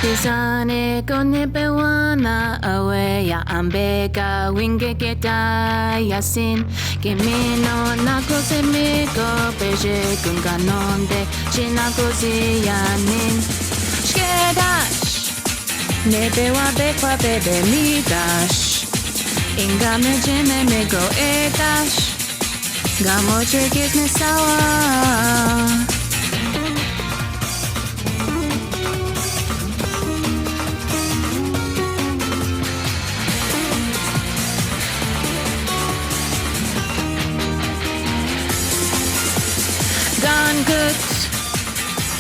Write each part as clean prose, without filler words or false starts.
Tisane konepewana aweya ambeka wingeketa yasin Kimino nakosemiko peje kunganonde chinakoziyanin Shkedash Biiwaabikwaabidesagiing Ingame jene mego etash Gamo chirkis nesawa Gone good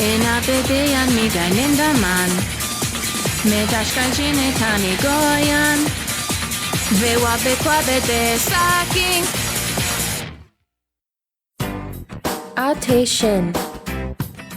Inabibiyan migay nindaman Medash kanjine tani goyan Biiwaabikwaabidesagiing Aateshin.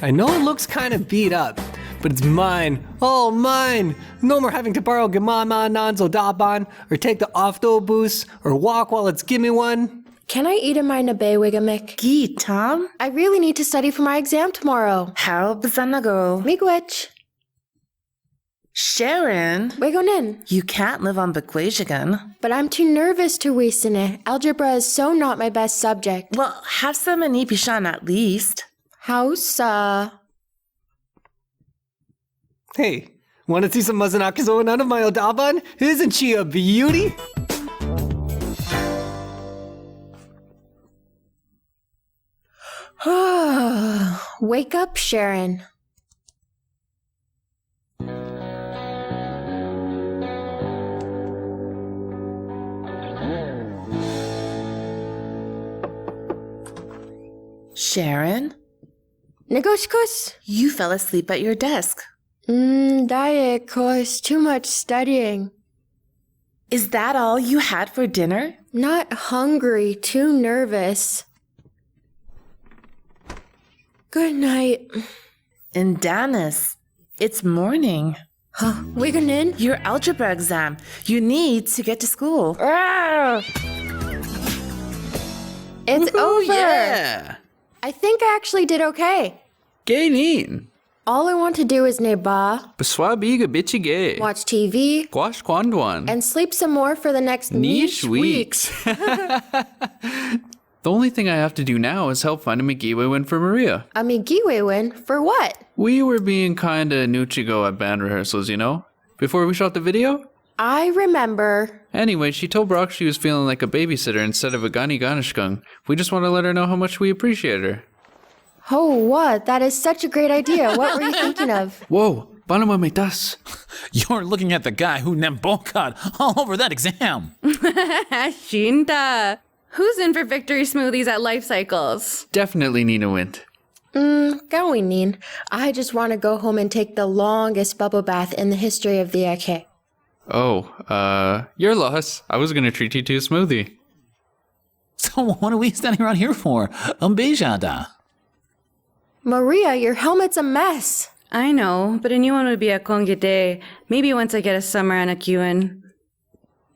I know it looks kind of beat up, but it's mine. All mine. No more having to borrow Gamama Nanzo Daban, or take the Oftobus, or walk while it's gimme one. Can I eat in my Biiwaabikwaabidesagiing? Gee, Tom, I really need to study for my exam tomorrow. how bizanago? Miigwech. Sharon, Wegonin. you can't live on Bequajigan. But I'm too nervous to waste in it. Algebra is so not my best subject. Well, have some Anipishan at least. House, Hey, want to see some Mazanakizo and none of my Odaban? Isn't she a beauty? Wake up, Sharon. Sharon, Negoshkos? you fell asleep at your desk. Diet course, too much studying. Is that all you had for dinner? Not hungry, too nervous. Good night. And Danis, it's morning. Huh, Wegonin? Your algebra exam. You need to get to school. It's over. Yeah! I think I actually did okay. Gainin! All I want to do is neba, Biiwaabikwaabidesagiing. watch TV, Gwash Kwandwan. and sleep some more for the next niche weeks. The only thing I have to do now is help find a Miiwaabikwaabidesagiing win for Maria. A Miiwaabikwaabidesagiing win? For what? We were being kinda nuchigo at band rehearsals, you know? Before we shot the video? I remember. Anyway, she told Brock she was feeling like a babysitter instead of a gani ganishkung. We just want to let her know how much we appreciate her. Oh, what? That is such a great idea. What were you thinking of? Whoa, Banama Metas. You're looking at the guy who nembokad all over that exam. Shinta. Who's in for victory smoothies at Life Cycles? Definitely Nina Wint. Gawinin. I just want to go home and take the longest bubble bath in the history of the Ake. Oh, your loss. I was gonna treat you to a smoothie. So what are we standing around here for? Beijada. Maria, your helmet's a mess. I know, but a new one would be a kongite. Maybe once I get a summer and a Kiwin.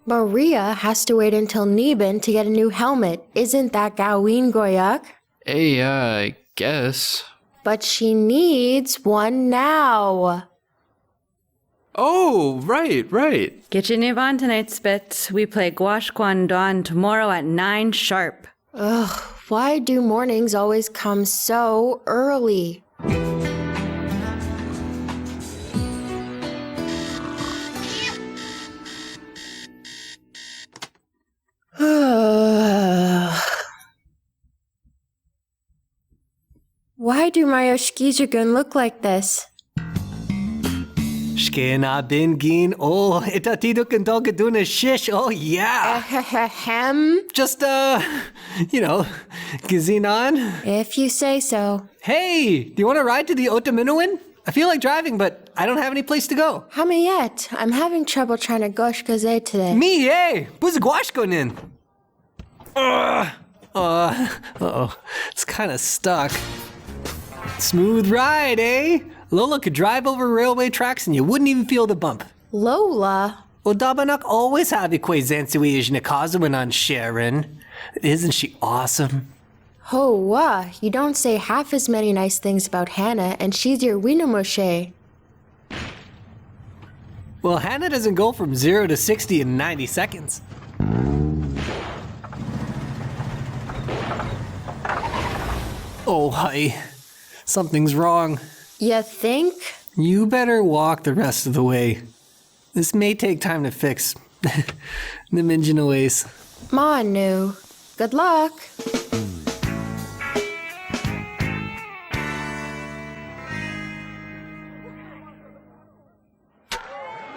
Maria has to wait until Neben to get a new helmet. Isn't that Gawin Goyak? Hey, I guess. But she needs one now. Oh, right. Gichi-miigwech tonight, Spitz. We play Gwash Kwandwan tomorrow at 9 sharp. Ugh, why do mornings always come so early? Why do my Oshkijagun look like this? Shkena bin gin. Oh, itatido kendogaduna shish. Oh, yeah. Ahem. Just, Gizinan. If you say so. Hey, do you want to ride to the Otaminuin? I feel like driving, but I don't have any place to go. Hame yet. I'm having trouble trying to gosh kaze today. Me, eh? Buzagwashkonin. Uh-oh. It's kind of stuck. Smooth ride, eh? Lola could drive over railway tracks and you wouldn't even feel the bump. Lola? Odabanak always have Ikwe Nakazuin on Sharon. Isn't she awesome? Ho, you don't say half as many nice things about Hannah, and she's your Wiener Moshe. Well, Hannah doesn't go from 0 to 60 in 90 seconds. Oh, hi. Something's wrong. You think? You better walk the rest of the way. This may take time to fix. The Minjin ways. Manu. Good luck.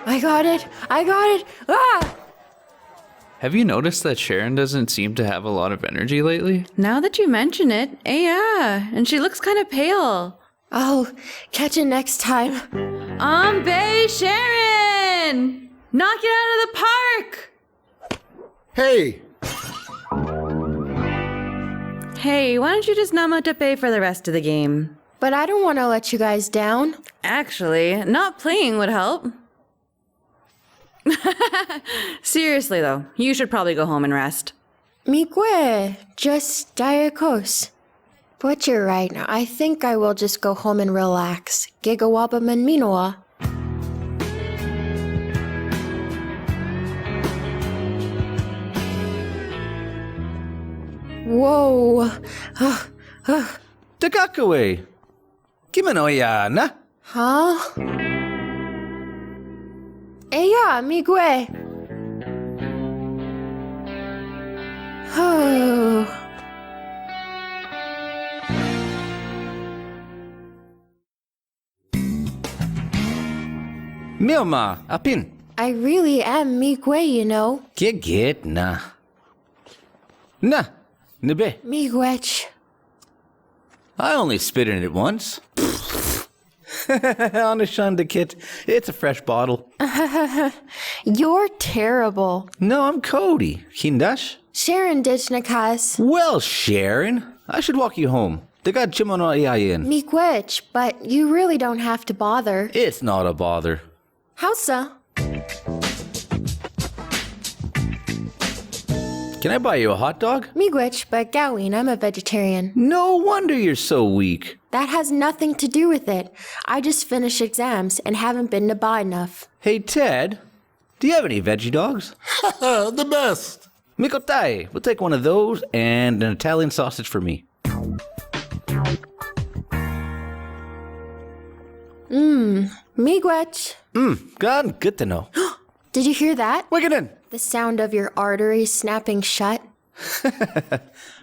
I got it! I got it! Ah! Have you noticed that Sharon doesn't seem to have a lot of energy lately? Now that you mention it, yeah, and she looks kind of pale. I'll catch it next time. Bay Sharon! Knock it out of the park! Hey! Hey, why don't you just Namatepe for the rest of the game? But I don't want to let you guys down. Actually, not playing would help. Seriously though, you should probably go home and rest. Miigwech, just diakos. But you're right. I think I will just go home and relax. Gigawabaman minoa. Whoa. Takakawe. Kimanoya na? Huh? Yeah, Miigwech. Oh. Milma, apin. I really am Miigwech, you know. Get na. Na, nebe. Miigwech. I only spit in it once. Aateshin the kit. It's a fresh bottle. You're terrible. No, I'm Cody. Hindash. Sharon Dijnakas. Well, Sharon, I should walk you home. They got Chimono Iayin. Miigwech, but you really don't have to bother. It's not a bother. Howsa? Can I buy you a hot dog? Miigwech, but Gawin, I'm a vegetarian. No wonder you're so weak. That has nothing to do with it. I just finished exams and haven't been to bar enough. Hey, Ted, do you have any veggie dogs? The best! Mikotai, we'll take one of those and an Italian sausage for me. Miigwech. Good to know. Did you hear that? Wiggin'. The sound of your arteries snapping shut?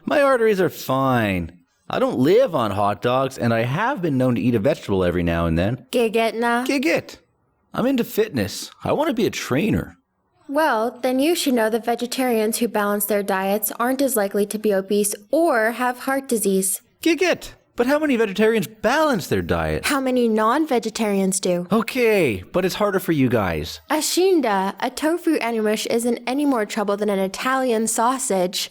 My arteries are fine. I don't live on hot dogs, and I have been known to eat a vegetable every now and then. Gigetna. Gig it. I'm into fitness. I want to be a trainer. Well, then you should know that vegetarians who balance their diets aren't as likely to be obese or have heart disease. Gig it. But how many vegetarians balance their diet? How many non-vegetarians do? Okay, but it's harder for you guys. Ashinda, a tofu animush isn't any more trouble than an Italian sausage.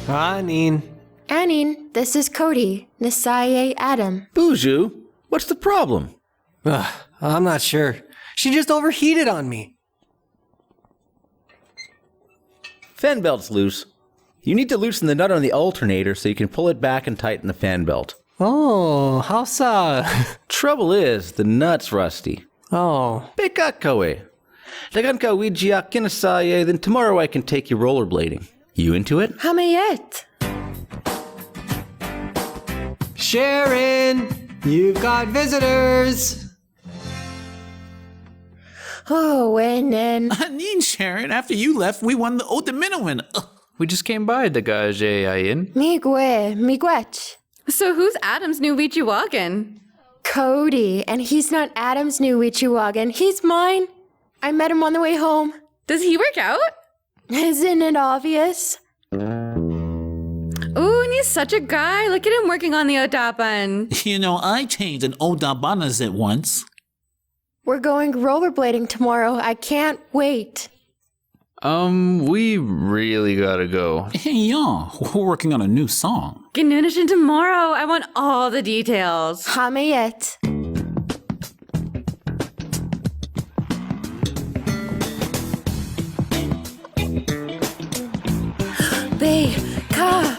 Anin. Anine, this is Cody, Nisaye Adam. Buju, what's the problem? I'm not sure. She just overheated on me. Fan belt's loose. You need to loosen the nut on the alternator so you can pull it back and tighten the fan belt. Oh, howsa? Trouble is, the nut's rusty. Oh, Bekakawe. Daganka wijia kinasaye, then tomorrow I can take you rollerblading. You into it? Hamayet. Sharon, you've got visitors. Oh, and then... I mean, Sharon, after you left, we won the Otaminowin. We just came by the Gajayayin. Miigwech. So who's Adam's new Wichiwagan? Cody, and he's not Adam's new Wichiwagan. He's mine. I met him on the way home. Does he work out? Isn't it obvious? Ooh, and he's such a guy. Look at him working on the Odapan. You know, I changed an Odabanas at once. We're going rollerblading tomorrow. I can't wait. We really gotta go. Hey, y'all, we're working on a new song. Ganunishin tomorrow. I want all the details. Hamayet. Be ka.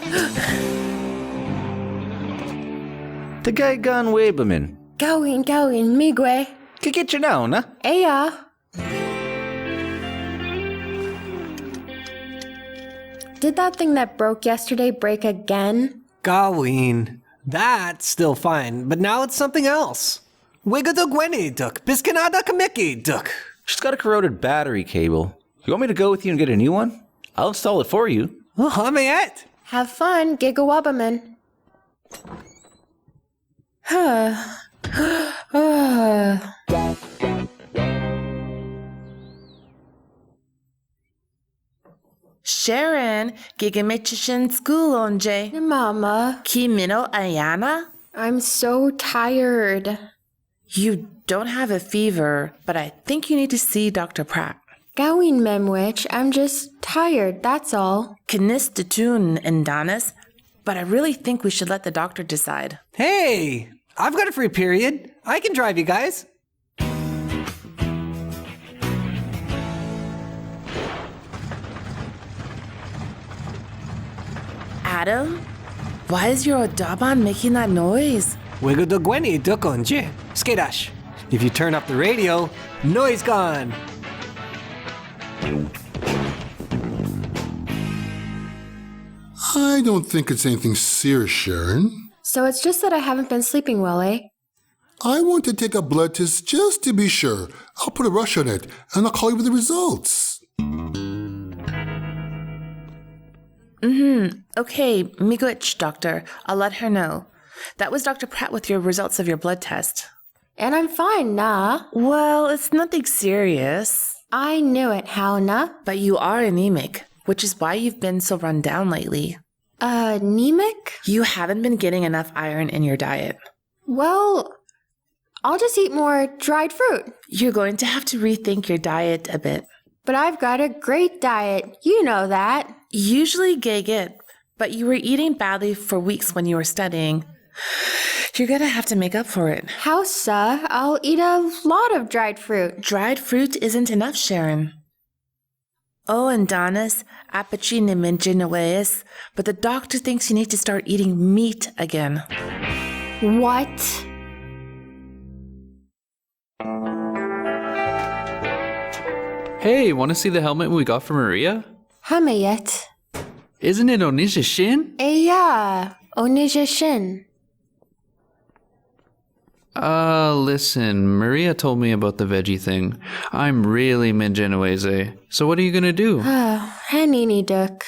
Tagay-gan Webamin. Gichi-miigwech. Kikit now, na? Aya. Did that thing that broke yesterday break again? Gaween. That's still fine, but now it's something else. Wigadugweni duk, biskanada kamiki duk. She's got a corroded battery cable. You want me to go with you and get a new one? I'll install it for you. Oh, hamayet. Have fun, Giiwaabikwaabidesagiing. Sharon, gigamichishin school onje. Mama, Kimino ayana? I'm so tired. You don't have a fever, but I think you need to see Dr. Pratt. Gichi-miigwech, I'm just tired, that's all. Kinis detun and Danis, but I really think we should let the doctor decide. Hey, I've got a free period. I can drive you guys. Adam, why is your Odaban making that noise? Wigadugweni duk onje. Skadash. If you turn up the radio, noise gone. I don't think it's anything serious, Sharon. So it's just that I haven't been sleeping well, eh? I want to take a blood test just to be sure. I'll put a rush on it, and I'll call you with the results. Okay, miigwech, doctor. I'll let her know. That was Dr. Pratt with your results of your blood test. And I'm fine, nah. Well, it's nothing serious. I knew it, how nah? But you are anemic, which is why you've been so run down lately. Anemic? You haven't been getting enough iron in your diet. Well, I'll just eat more dried fruit. You're going to have to rethink your diet a bit. But I've got a great diet. You know that. Usually gay but you were eating badly for weeks when you were studying. You're gonna have to make up for it. How, sir? I'll eat a lot of dried fruit. Dried fruit isn't enough, Sharon. Oh, and Danis, Aateshin Gichi-miigwech, but the doctor thinks you need to start eating meat again. What? Hey, want to see the helmet we got for Maria? Hamayet. Isn't it Onisha Shin? Eya. Onija shin. Listen, Maria told me about the veggie thing. I'm really Minjinaweze. So what are you gonna do? Hanini duk.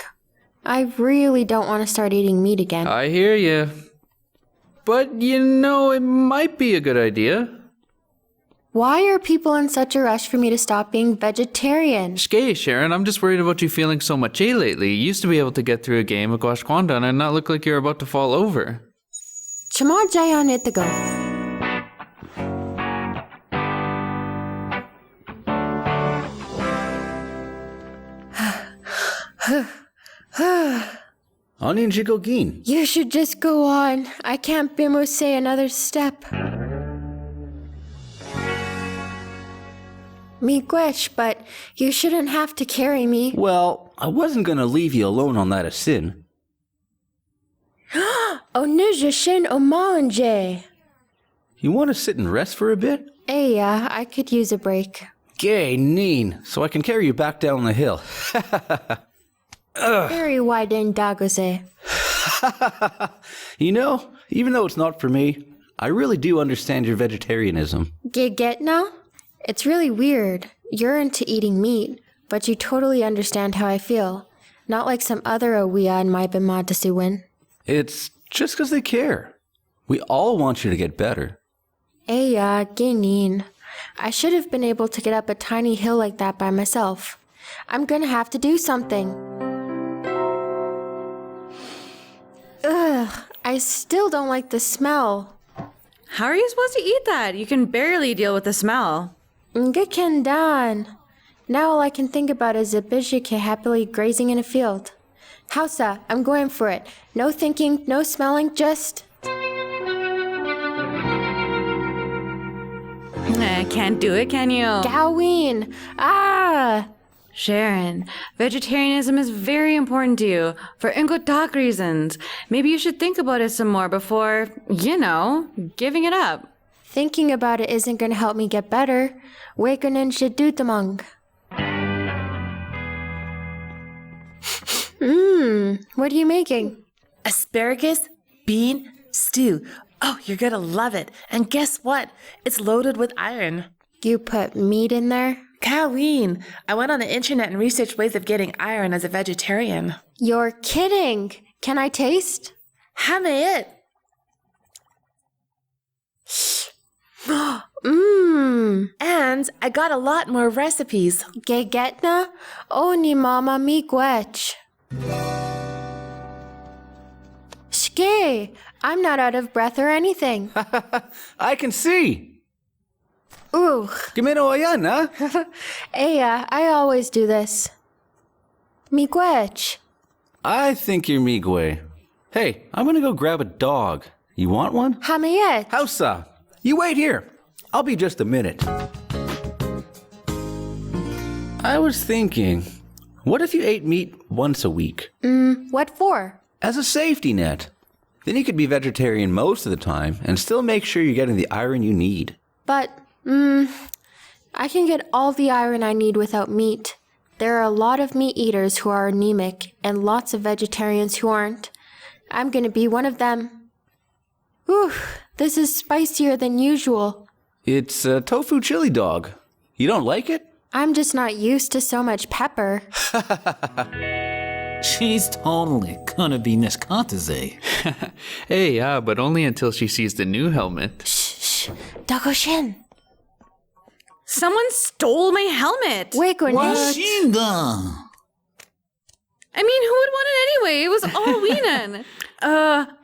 I really don't want to start eating meat again. I hear you. But, you know, it might be a good idea. Why are people in such a rush for me to stop being vegetarian? Shkay, Sharon, I'm just worried about you feeling so much lately. You used to be able to get through a game of Gwash Kwandan and not look like you're about to fall over. Chama jayan itago. Onion Jigogin. You should just go on. I can't Bimo say another step. Miigwech, but you shouldn't have to carry me. Well, I wasn't gonna leave you alone on that Asin. Onija shin omanje. You want to sit and rest for a bit? Yeah, I could use a break. Gay, neen, so I can carry you back down the hill. Very wide in Dagose. You know, even though it's not for me, I really do understand your vegetarianism. Get now? It's really weird. You're into eating meat, but you totally understand how I feel. Not like some other Owiya in my Biiwaabikwaabidesagiing. It's just because they care. We all want you to get better. Eya, ginin. I should have been able to get up a tiny hill like that by myself. I'm gonna have to do something. Ugh, I still don't like the smell. How are you supposed to eat that? You can barely deal with the smell. Ngekendan. Now all I can think about is a Bijike happily grazing in a field. Hausa, I'm going for it. No thinking, no smelling, just... Can't do it, can you? Gaween! Ah! Sharon, vegetarianism is very important to you for ingotak reasons. Maybe you should think about it some more before, giving it up. Thinking about it isn't going to help me get better. Wakenin shidutamang. What are you making? Asparagus bean stew. Oh, you're gonna love it. And guess what? It's loaded with iron. You put meat in there? Colleen, I went on the internet and researched ways of getting iron as a vegetarian. You're kidding. Can I taste? Hame it. And I got a lot more recipes. Gegetna? Oni mama miigwech. Shke, I'm not out of breath or anything. I can see. Ooh. Gimeno ayan, ha? Aya, I always do this. Miigwech. I think you're Miigwech. Hey, I'm gonna go grab a dog. You want one? Hamayet. Hausa, you wait here. I'll be just a minute. I was thinking, what if you ate meat once a week? What for? As a safety net. Then you could be vegetarian most of the time and still make sure you're getting the iron you need. But, I can get all the iron I need without meat. There are a lot of meat eaters who are anemic and lots of vegetarians who aren't. I'm gonna be one of them. Whew, this is spicier than usual. It's a tofu chili dog. You don't like it? I'm just not used to so much pepper. She's totally gonna be Nishkataze. Hey, yeah, but only until she sees the new helmet. Shh, Dagoshin. Someone stole my helmet. Wakenin. Shinda! I mean, who would want it anyway? It was all Weenan.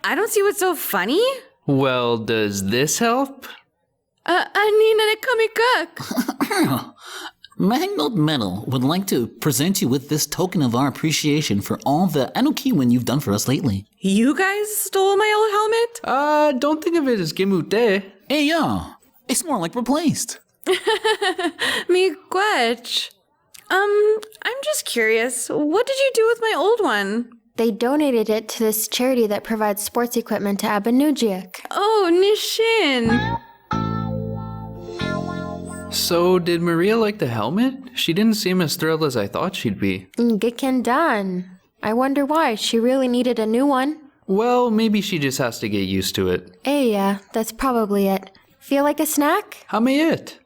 I don't see what's so funny. Well, does this help? Anina kamikak. Magnot Metal would like to present you with this token of our appreciation for all the Anukiwin you've done for us lately. You guys stole my old helmet? Don't think of it as Gimute. Hey, yeah, it's more like replaced. Miigwech. I'm just curious. What did you do with my old one? They donated it to this charity that provides sports equipment to Abanujiak. Oh, Nishin. So, did Maria like the helmet? She didn't seem as thrilled as I thought she'd be. Giken dan. I wonder why. She really needed a new one. Well, maybe she just has to get used to it. Yeah, that's probably it. Feel like a snack? How may it?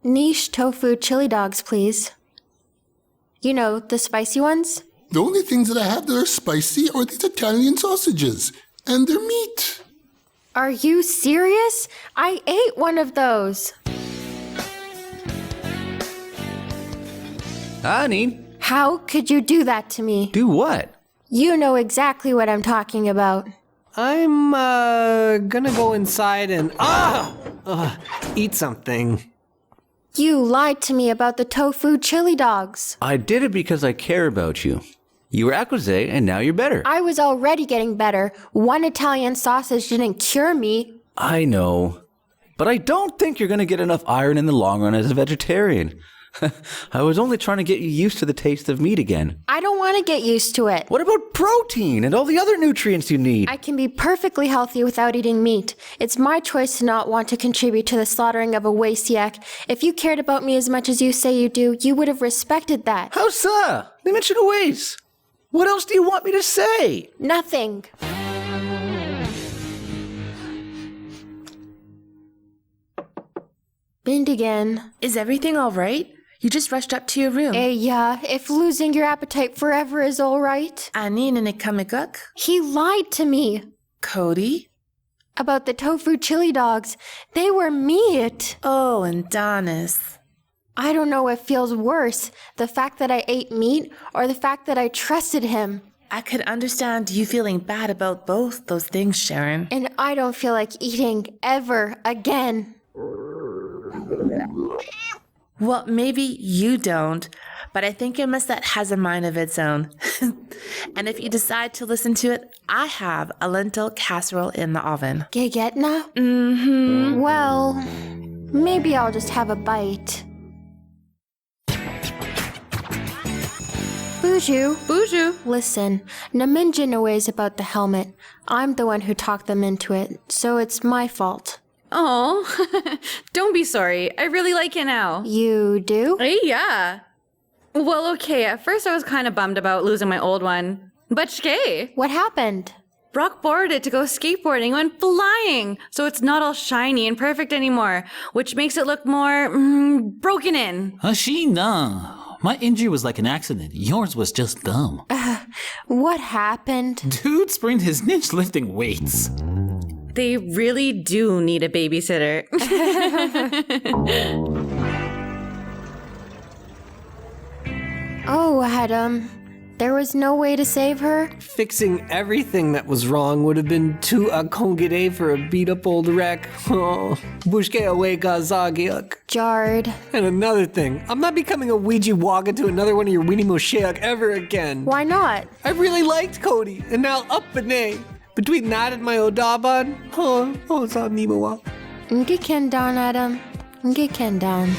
Niche tofu chili dogs, please. You know, the spicy ones? The only things that I have that are spicy are these Italian sausages. And their meat. Are you serious? I ate one of those. Honey, How could you do that to me? do what? You know exactly what I'm talking about. I'm gonna go inside and eat something. You lied to me about the tofu chili dogs. I did it because I care about you. You were Akuse and now you're better. I was already getting better. One Italian sausage didn't cure me. I know. But I don't think you're going to get enough iron in the long run as a vegetarian. I was only trying to get you used to the taste of meat again. I don't want to get used to it. What about protein and all the other nutrients you need? I can be perfectly healthy without eating meat. It's my choice to not want to contribute to the slaughtering of a Wasiak. If you cared about me as much as you say you do, you would have respected that. How so? They mentioned a ways. What else do you want me to say? Nothing. Bind again. Is everything all right? You just rushed up to your room. Yeah, if losing your appetite forever is all right. Anin and Ikamiguk. He lied to me Cody. about the tofu chili dogs. They were meat. Oh, and Donis. I don't know what feels worse, the fact that I ate meat or the fact that I trusted him. I could understand you feeling bad about both those things, Sharon. And I don't feel like eating ever again. Well, maybe you don't, but I think your Musset has a mind of its own. And if you decide to listen to it, I have a lentil casserole in the oven. Gegetna? Mm-hmm. Well, maybe I'll just have a bite. Buju. Listen, Naminja knows about the helmet. I'm the one who talked them into it, so it's my fault. Oh, don't be sorry. I really like it now. You do? Hey, yeah. Well, okay, at first I was kind of bummed about losing my old one. But shkay. What happened? Brock borrowed it to go skateboarding and went flying, so it's not all shiny and perfect anymore, which makes it look more broken in. Ashina, my injury was like an accident. Yours was just dumb. What happened? Dude sprained his niche lifting weights. They really do need a babysitter. Oh, Adam, there was no way to save her? Fixing everything that was wrong would have been too akongere for a beat-up old wreck. Oh, bushke away kazagiak. Jarred. And another thing, I'm not becoming a Ouija Wagga to another one of your Weenie Mosheak ever again. Why not? I really liked Cody, and now up Benet. Between that and my Odaban, it's on Nimawa. Get down, Adam. Get down.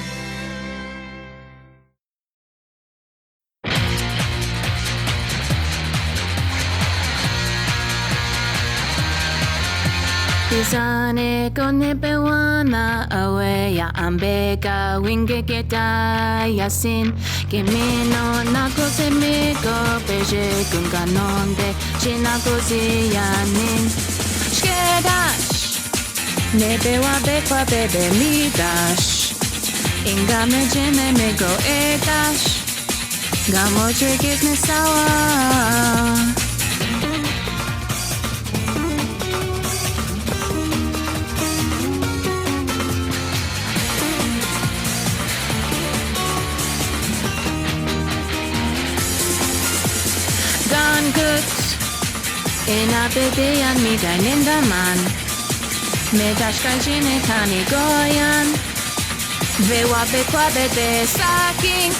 Isane konepe wana awe ya ambeka wingeketa yasin Kimino nakose miko peje kunganonde Chinakose yanin Shkedash Nebe wa bekwa bebe midash Ingame jeme mego etash Gamo chekis nesawa Inabebeyan mi nindaman Medashkajine kani goyan Biiwaabikwaabidesagiing